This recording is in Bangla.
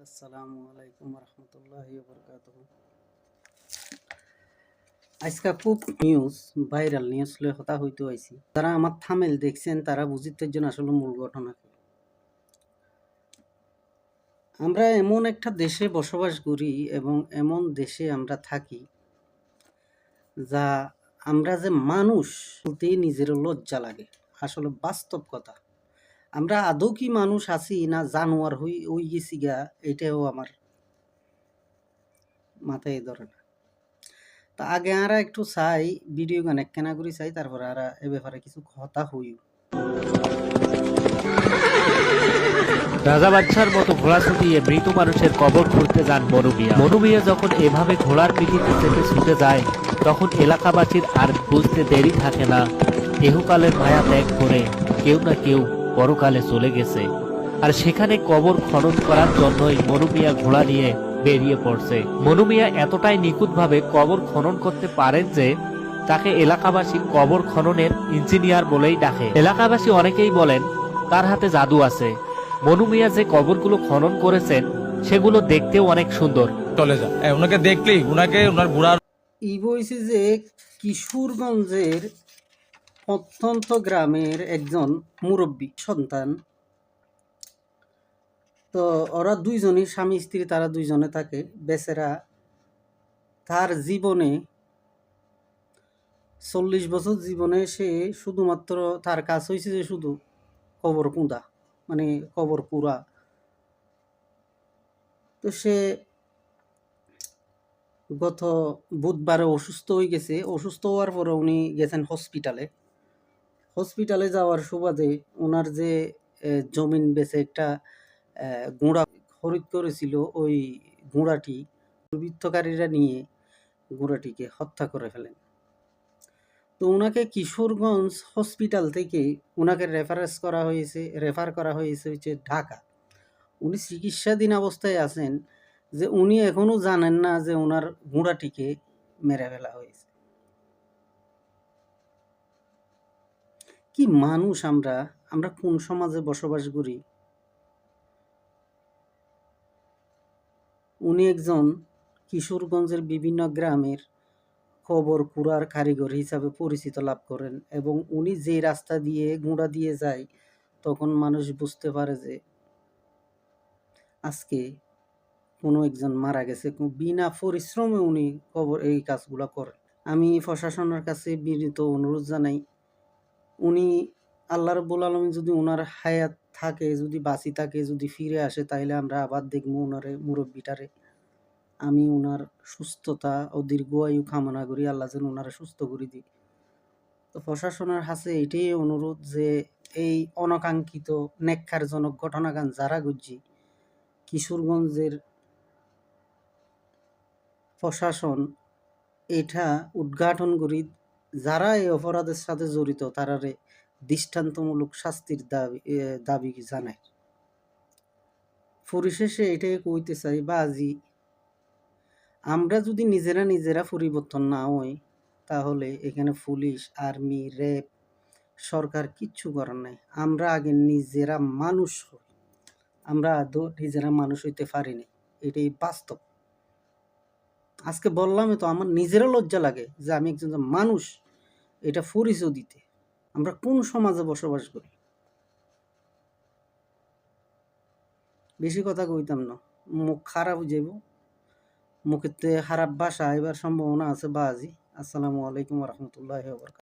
আসসালামু আলাইকুম রহমতুল্লাহি ওয়া আজকে খুব ভাইরাল নিউজ লয়ে কথা হইতে আইছি। যারা আমার থামেল দেখছেন তারা বুঝিতে জন্য আসলে মূল ঘটনা কি। আমরা এমন একটা দেশে বসবাস করি এবং এমন দেশে আমরা থাকি যা আমরা যে মানুষ বলতেই নিজের লজ্জা লাগে। আসলে বাস্তব কথা, আমরা আদৌ কি মানুষ আছি না জানোয়ার হই গেছি গা, এটাও আমার মাথায় ধরে না। তা আগে আরা একটু চাই ভিডিও গান কেনা করি চাই, তারপরে আরা এ ব্যাপারে কিছু কথা হইও। রাজা বাদশার মতো ঘোড়া ছুটিয়ে মৃত মানুষের কবর খুঁড়তে যান মনু মিয়া। মনু মিয়া যখন এভাবে ঘোড়ার পিঠিতে চেপে ছুটে যায়, তখন এলাকাবাসীর আর বুঝতে দেরি থাকে না, এহকালের মায়া ত্যাগ করে কেউ না কেউ পরকালে চলে গেছে। আর সেখানে কবর খনন করার জন্যই মনু মিয়া ঘোড়া নিয়ে বেরিয়ে পড়ছে। মনু মিয়া এতটাই নিখুঁতভাবে কবর খনন করতে পারেন যে তাকে এলাকাবাসী কবর খননের ইঞ্জিনিয়ার বলেই ডাকে। এলাকাবাসী অনেকেই বলেন তার হাতে জাদু আছে। মনু মিয়া যে কবরগুলো খনন করেছেন সেগুলো দেখতেও অনেক সুন্দর। চলে যা ওনাকে দেখলেই ওনার বুড়ার ই বইছে যে কিশোরগঞ্জের প্রত্যন্ত গ্রামের একজন মুরব্বী সন্তান। তো ওরা দুইজনই স্বামী স্ত্রী, তারা দুইজনে থাকে। বেচারা তার জীবনে 40 বছর জীবনে সে শুধুমাত্র তার কাজ হয়েছে যে শুধু কবর কুঁদা, মানে কবর কুড়া। তো সে গত বুধবারে অসুস্থ হয়ে গেছে। অসুস্থ হওয়ার পরে উনি গেছেন হসপিটালে যাওয়ার সুবাদে ওনার যে জমিন বেচে একটা গুঁড়া খরিদ করেছিল, ওই গুঁড়াটি দুর্বৃত্তকারীরা নিয়ে গুঁড়াটিকে হত্যা করে ফেলেন। তো ওনাকে কিশোরগঞ্জ হসপিটাল থেকে ওনাকে রেফার করা হয়েছে হচ্ছে ঢাকা। উনি চিকিৎসাধীন অবস্থায় আছেন, যে উনি এখনো জানেন না যে ওনার গুঁড়াটিকে মেরে ফেলা হয়েছে। কি মানুষ আমরা, আমরা কোন সমাজে বসবাস করি। উনি একজন কিশোরগঞ্জের বিভিন্ন গ্রামের কবর কুড়ার কারিগর হিসাবে পরিচিত লাভ করেন, এবং উনি যে রাস্তা দিয়ে গুঁড়া দিয়ে যায় তখন মানুষ বুঝতে পারে যে আজকে কোনো একজন মারা গেছে। বিনা পরিশ্রমে উনি কবর এই কাজগুলো করেন। আমি প্রশাসনের কাছে বিনীত অনুরোধ জানাই, উনি আল্লাহ রাব্বুল আলামিন যদি ওনার হায়াত থাকে, যদি বাঁচি থাকে, যদি ফিরে আসে, তাইলে আমরা আবার দেখবো ওনারে, মুরব্বিটারে। আমি ওনার সুস্থতা ও দীর্ঘায়ু কামনা করি, আল্লাহ যেন ওনারে সুস্থ করে দিই। তো প্রশাসনের কাছে এটাই অনুরোধ যে এই অনাকাঙ্ক্ষিত নেককারজনক ঘটনাগান যারা ঘটছে, কিশোরগঞ্জের প্রশাসন এটা উদ্ঘাটন করি, যারা এই অপরাধের সাথে জড়িত তারারে দৃষ্টান্তমূলক শাস্তির দাবি জানায়। পরিশেষে এটাই কইতে চাই, বাজি আমরা যদি নিজেরা পরিবর্তন না হই, তাহলে এখানে পুলিশ, আর্মি, র্যাব, সরকার কিচ্ছু করার নাই। আমরা আগে নিজেরা মানুষ হই। আমরা আদৌ নিজেরা মানুষ হইতে পারিনি, এটাই বাস্তব। আজকে বললাম তো, আমার নিজেরও লজ্জা লাগে যে আমি একজন মানুষ, এটা পরিচয় দিতে। আমরা কোন সমাজে বসবাস করি। বেশি কথা কইতাম না, মুখ খারাপ হয়ে যাব। মুখেতে খারাপ ভাষা এবার সম্ভাবনা আছে বাজি। আসসালামু আলাইকুম রহমতুল্লাহ।